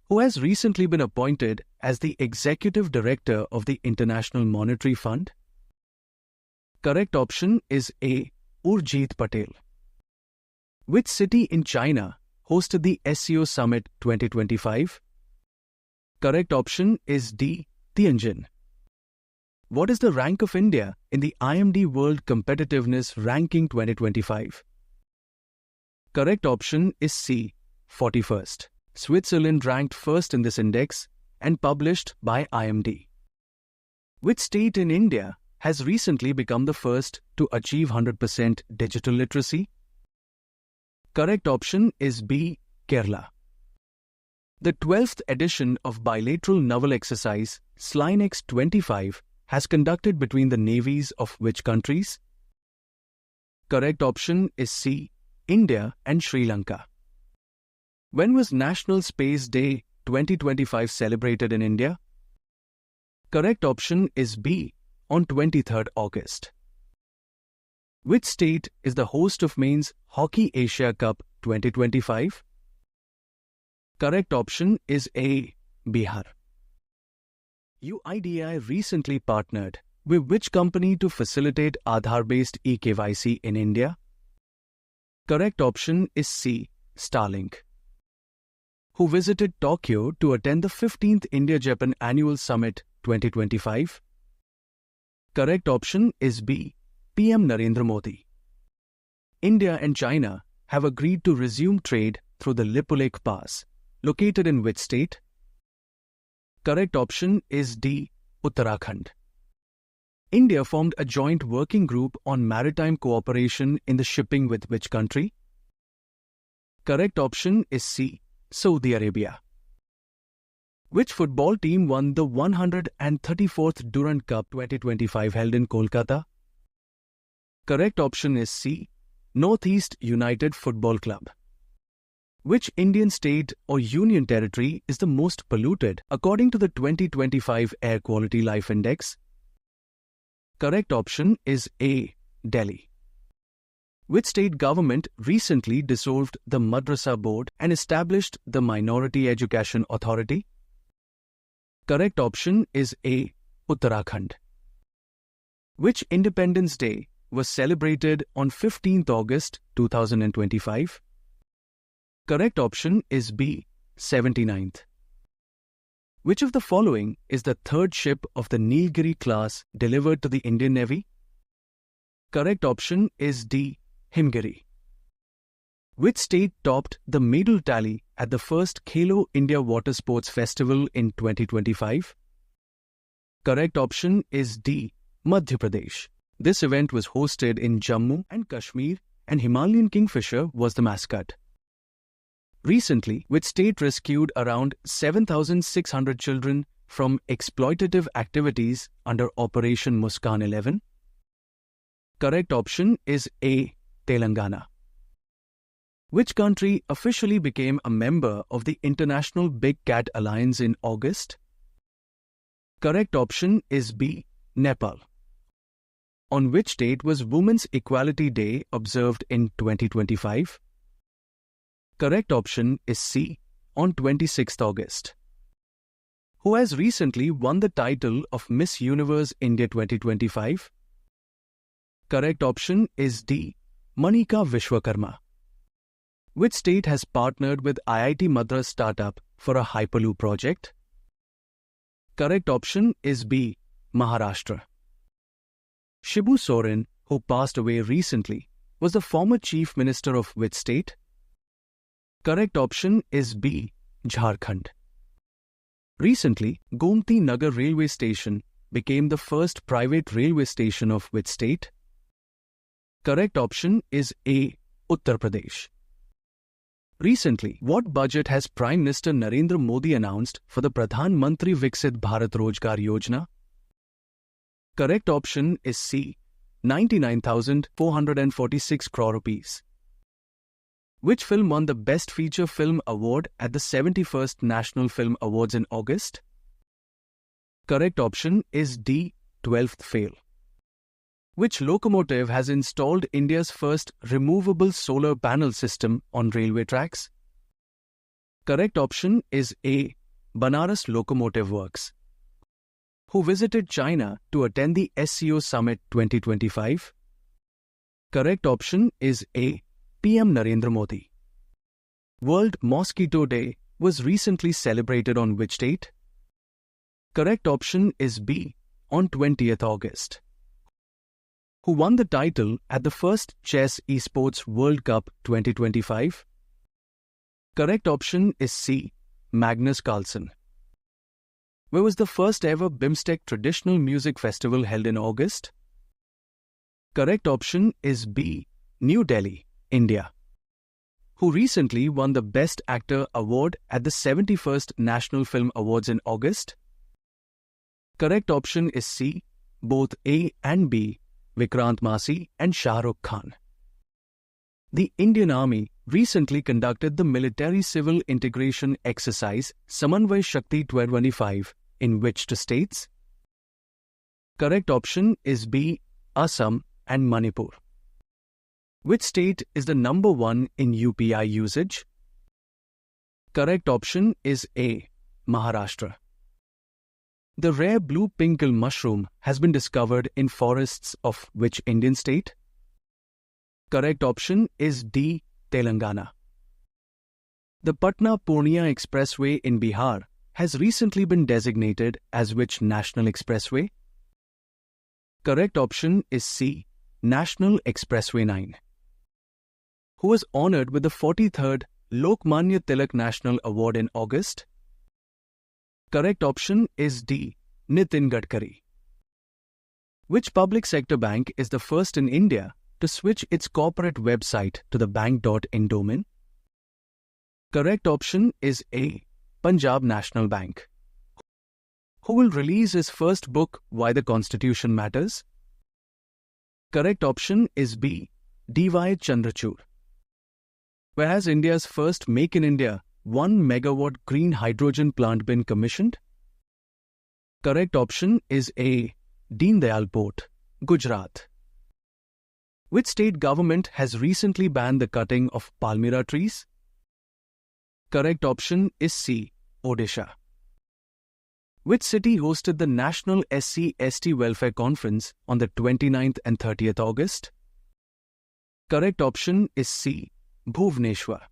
who has recently been appointed as the Executive Director of the International Monetary Fund? Correct option is A. Urjit Patel. Which city in China hosted the SCO Summit 2025? Correct option is D. Tianjin. What is the rank of India in the IMD World Competitiveness Ranking 2025? Correct option is C. 41st. Switzerland ranked first in this index and published by IMD. Which state in India has recently become the first to achieve 100% digital literacy? Correct option is B. Kerala. The 12th edition of bilateral naval exercise Slynex 25 has conducted between the navies of which countries? Correct option is C. India and Sri Lanka. When was National Space Day 2025 celebrated in India? Correct option is B. On 23rd August. Which state is the host of Men's Hockey Asia Cup 2025? Correct option is A. Bihar. UIDAI recently partnered with which company to facilitate Aadhaar-based eKYC in India? Correct option is C. Starlink. Who visited Tokyo to attend the 15th India-Japan Annual Summit 2025? Correct option is B. PM Narendra Modi. India and China have agreed to resume trade through the Lipulekh Pass, located in which state? Correct option is D. Uttarakhand. India formed a joint working group on maritime cooperation in the shipping with which country? Correct option is C. Saudi Arabia. Which football team won the 134th Durand Cup 2025 held in Kolkata? Correct option is C. Northeast United Football Club. Which Indian state or union territory is the most polluted according to the 2025 Air Quality Life Index? Correct option is A. Delhi. Which state government recently dissolved the Madrasa Board and established the Minority Education Authority? Correct option is A. Uttarakhand. Which Independence Day was celebrated on 15th August 2025? Correct option is B. 79th. Which of the following is the third ship of the Nilgiri class delivered to the Indian Navy? Correct option is D. Himgiri. Which state topped the medal tally at the first Khelo India Water Sports Festival in 2025? Correct option is D. Madhya Pradesh. This event was hosted in Jammu and Kashmir and Himalayan kingfisher was the mascot. Recently, which state rescued around 7,600 children from exploitative activities under Operation Muskaan 11? Correct option is A. Telangana. Which country officially became a member of the International Big Cat Alliance in August? Correct option is B. Nepal. On which date was Women's Equality Day observed in 2025? Correct option is C. On 26th August. Who has recently won the title of Miss Universe India 2025? Correct option is D. Manika Vishwakarma. Which state has partnered with IIT Madras startup for a Hyperloop project? Correct option is B. Maharashtra. Shibu Soren, who passed away recently, was the former Chief Minister of which state? Correct option is B. Jharkhand. Recently, Gomti Nagar Railway Station became the first private railway station of which state? Correct option is A. Uttar Pradesh. Recently, what budget has Prime Minister Narendra Modi announced for the Pradhan Mantri Viksit Bharat Rozgar Yojana? Correct option is C. 99,446 crore rupees. Which film won the Best Feature Film Award at the 71st National Film Awards in August? Correct option is D. 12th Fail. Which locomotive has installed India's first removable solar panel system on railway tracks? Correct option is A. Banaras Locomotive Works. Who visited China to attend the SCO Summit 2025? Correct option is A. PM Narendra Modi. World Mosquito Day was recently celebrated on which date? Correct option is B. On 20th August. Who won the title at the first Chess Esports World Cup 2025? Correct option is C. Magnus Carlsen. Where was the first ever BIMSTEC traditional music festival held in August? Correct option is B. New Delhi, India. Who recently won the Best Actor award at the 71st National Film Awards in August? Correct option is C. Both A and B. Vikrant Massey and Shah Rukh Khan. The Indian Army recently conducted the military-civil integration exercise Samanvay Shakti 2025 in which two states? Correct option is B. Assam and Manipur. Which state is the number 1 in UPI usage? Correct option is A. Maharashtra. The rare blue pinkle mushroom has been discovered in forests of which Indian state? Correct option is D. Telangana. The Patna-Purnia Expressway in Bihar has recently been designated as which national expressway? Correct option is C. National Expressway 9. Who was honored with the 43rd Lokmanya Tilak National Award in August? Correct option is D. Nitin Gadkari. Which public sector bank is the first in India to switch its corporate website to the bank.in domain? Correct option is A. Punjab National Bank. Who will release his first book, Why the Constitution Matters? Correct option is B. D.Y. Chandrachud. Where has India's first Make in India 1 megawatt green hydrogen plant been commissioned? Correct option is A. Deen Dayal Port, Gujarat. Which state government has recently banned the cutting of palmyra trees? Correct option is C. Odisha. Which city hosted the National SC/ST Welfare Conference on the 29th and 30th August? Correct option is C. Bhubaneswar.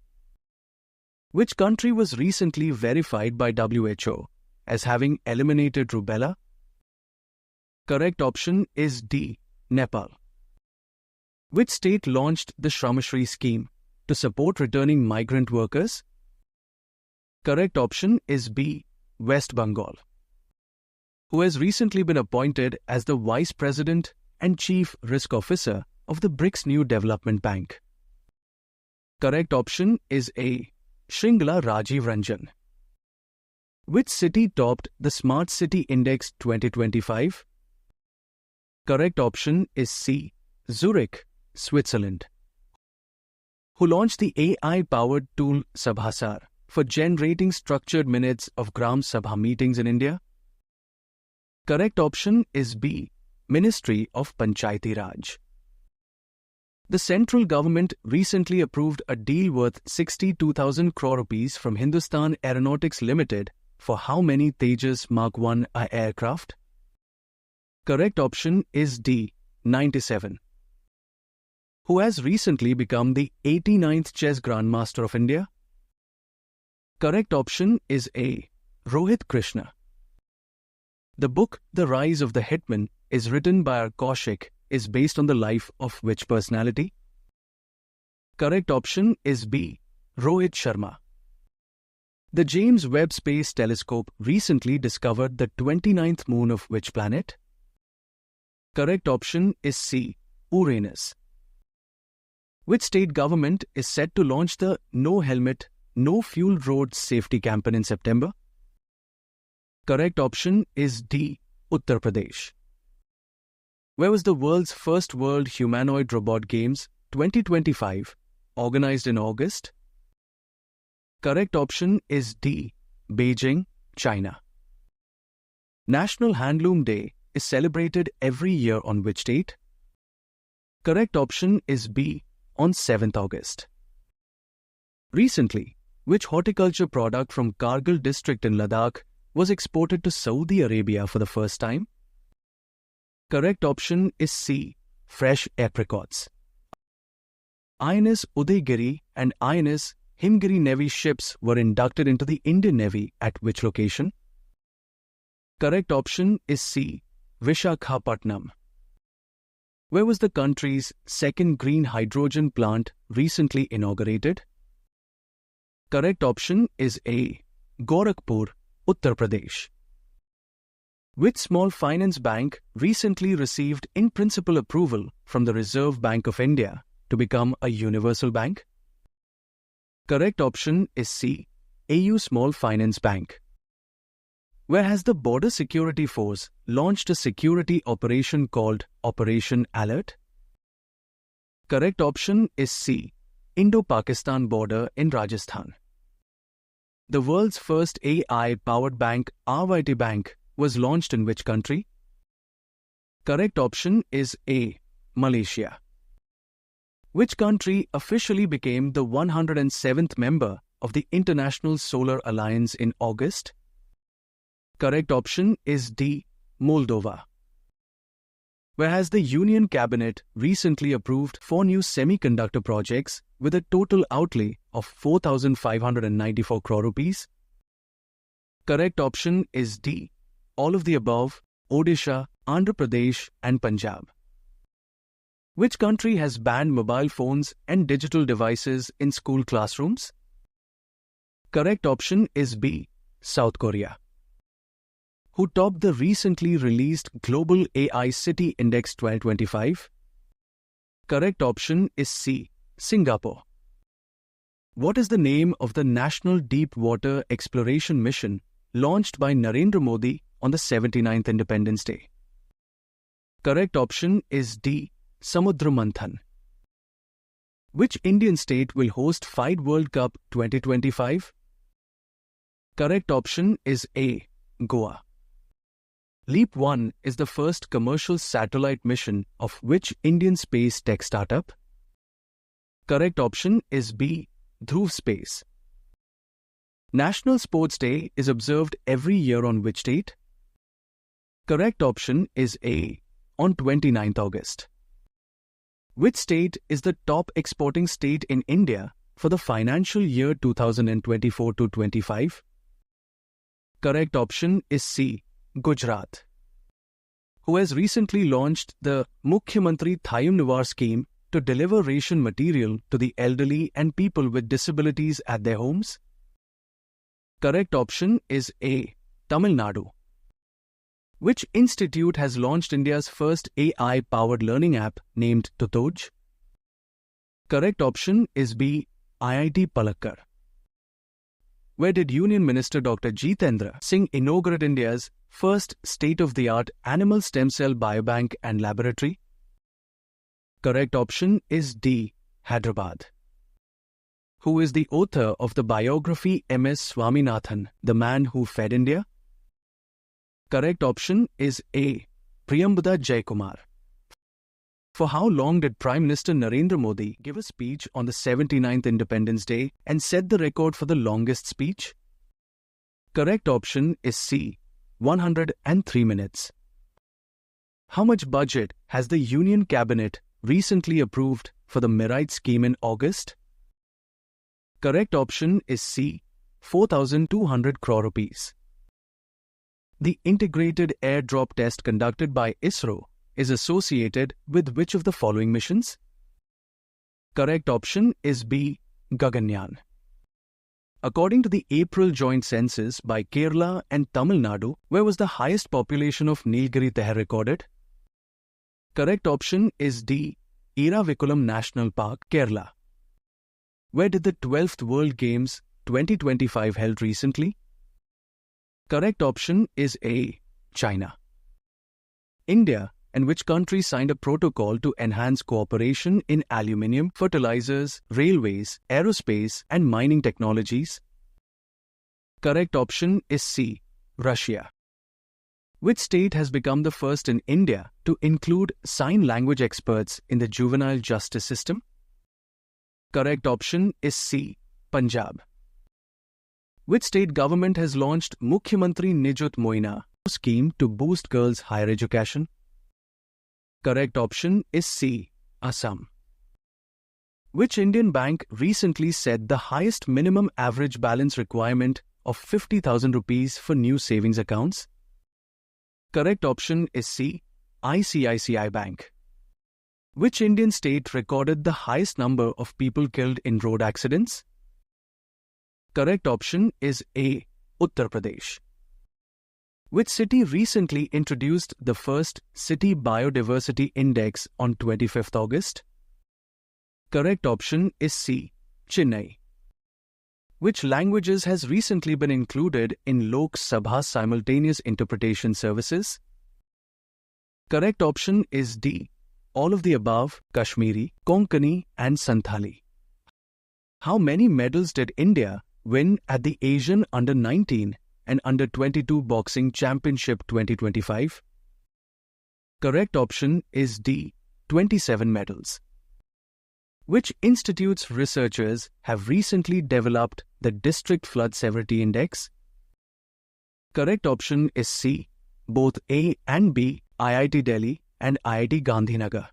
Which country was recently verified by WHO as having eliminated rubella? Correct option is D. Nepal. Which state launched the Shramashri scheme to support returning migrant workers? Correct option is B. West Bengal. Who has recently been appointed as the Vice President and Chief Risk Officer of the BRICS New Development Bank? Correct option is A. Shringla Rajiv Ranjan. Which city topped the Smart City Index 2025? Correct option is C. Zurich, Switzerland. Who launched the AI-powered tool Sabhasar for generating structured minutes of Gram Sabha meetings in India? Correct option is B. Ministry of Panchayati Raj. The central government recently approved a deal worth 62,000 crore rupees from Hindustan Aeronautics Limited for how many Tejas Mark 1 aircraft? Correct option is D. 97. Who has recently become the 89th Chess Grandmaster of India? Correct option is A. Rohit Krishna. The book The Rise of the Hitman is written by R. Kaushik is based on the life of which personality? Correct option is B. Rohit Sharma. The James Webb Space Telescope recently discovered the 29th moon of which planet? Correct option is C. Uranus. Which state government is set to launch the No Helmet, No Fuel Roads Safety Campaign in September? Correct option is D. Uttar Pradesh. Where was the world's first World Humanoid Robot Games 2025 organized in August? Correct option is D. Beijing, China. National Handloom Day is celebrated every year on which date? Correct option is B. On 7th August. Recently, Which horticulture product from Kargil district in Ladakh was exported to Saudi Arabia for the first time? Correct option is C. Fresh apricots. INS Udaygiri and INS Himgiri Navy ships were inducted into the Indian Navy at which location? Correct option is C. Vishakhapatnam. Where was the country's second green hydrogen plant recently inaugurated? Correct option is A. Gorakhpur, Uttar Pradesh. Which small finance bank recently received in-principle approval from the Reserve Bank of India to become a universal bank? Correct option is C. AU Small Finance Bank. Where has the Border Security Force launched a security operation called Operation Alert? Correct option is C. Indo-Pakistan border in Rajasthan. The world's first AI-powered bank, RYT Bank, was launched in which country? Correct option is A. Malaysia. Which country officially became the 107th member of the International Solar Alliance in August? Correct option is D. Moldova. Where has the Union Cabinet recently approved 4 new semiconductor projects with a total outlay of 4,594 crore rupees? Correct option is D. All of the above, Odisha, Andhra Pradesh and Punjab. Which country has banned mobile phones and digital devices in school classrooms? Correct option is B. South Korea. Who topped the recently released Global AI City Index 2025? Correct option is C. Singapore. What is the name of the National Deep Water Exploration Mission launched by Narendra Modi on the 79th Independence Day? Correct option is D. Samudra Manthan. Which Indian state will host FIDE World Cup 2025? Correct option is A. Goa. Leap 1 is the first commercial satellite mission of which Indian space tech startup? Correct option is B. Dhruv Space. National Sports Day is observed every year on which date? Correct option is A. On 29th August. Which state is the top exporting state in India for the financial year 2024-25? Correct option is C. Gujarat. Who has recently launched the Mukhyamantri Thayum Nivar scheme to deliver ration material to the elderly and people with disabilities at their homes? Correct option is A. Tamil Nadu. Which institute has launched India's first AI-powered learning app named Tutoj? Correct option is B. IIT Palakkad. Where did Union Minister Dr. Jitendra Singh inaugurate India's first state-of-the-art animal stem cell biobank and laboratory? Correct option is D. Hyderabad. Who is the author of the biography M.S. Swaminathan, the man who fed India? Correct option is A. Priyambada Jaikumar. For how long did Prime Minister Narendra Modi give a speech on the 79th Independence Day and set the record for the longest speech? Correct option is C. 103 minutes. How much budget has the Union Cabinet recently approved for the Mirite scheme in August? Correct option is C. 4,200 crore rupees. The integrated airdrop test conducted by ISRO is associated with which of the following missions? Correct option is B. Gaganyaan. According to the April joint census by Kerala and Tamil Nadu, where was the highest population of Nilgiri Tehar recorded? Correct option is D. Iravikulam National Park, Kerala. Where did the 12th World Games 2025 held recently? Correct option is A. China. India and which country signed a protocol to enhance cooperation in aluminium, fertilizers, railways, aerospace and mining technologies? Correct option is C. Russia. Which state has become the first in India to include sign language experts in the juvenile justice system? Correct option is C. Punjab. Which state government has launched Mukhyamantri Nijut Moina scheme to boost girls' higher education? Correct option is C. Assam. Which Indian bank recently set the highest minimum average balance requirement of 50,000 rupees for new savings accounts? Correct option is C. ICICI Bank. Which Indian state recorded the highest number of people killed in road accidents? Correct option is A. Uttar Pradesh. Which city recently introduced the first City Biodiversity Index on 25th August? Correct option is C. Chennai. Which languages has recently been included in Lok Sabha simultaneous interpretation services? Correct option is D. All of the above, Kashmiri, Konkani and Santhali. How many medals did India win at the Asian Under-19 and Under-22 Boxing Championship 2025? Correct option is D. 27 medals. Which institute's researchers have recently developed the District Flood Severity Index? Correct option is C. Both A and B, IIT Delhi and IIT Gandhinagar.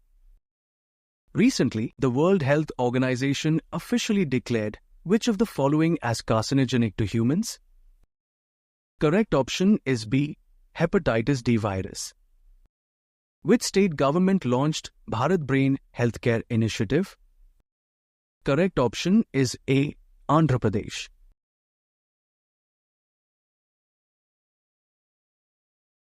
Recently, the World Health Organization officially declared which of the following as carcinogenic to humans? Correct option is B. Hepatitis D virus. Which state government launched Bharat Brain Healthcare Initiative? Correct option is A. Andhra Pradesh.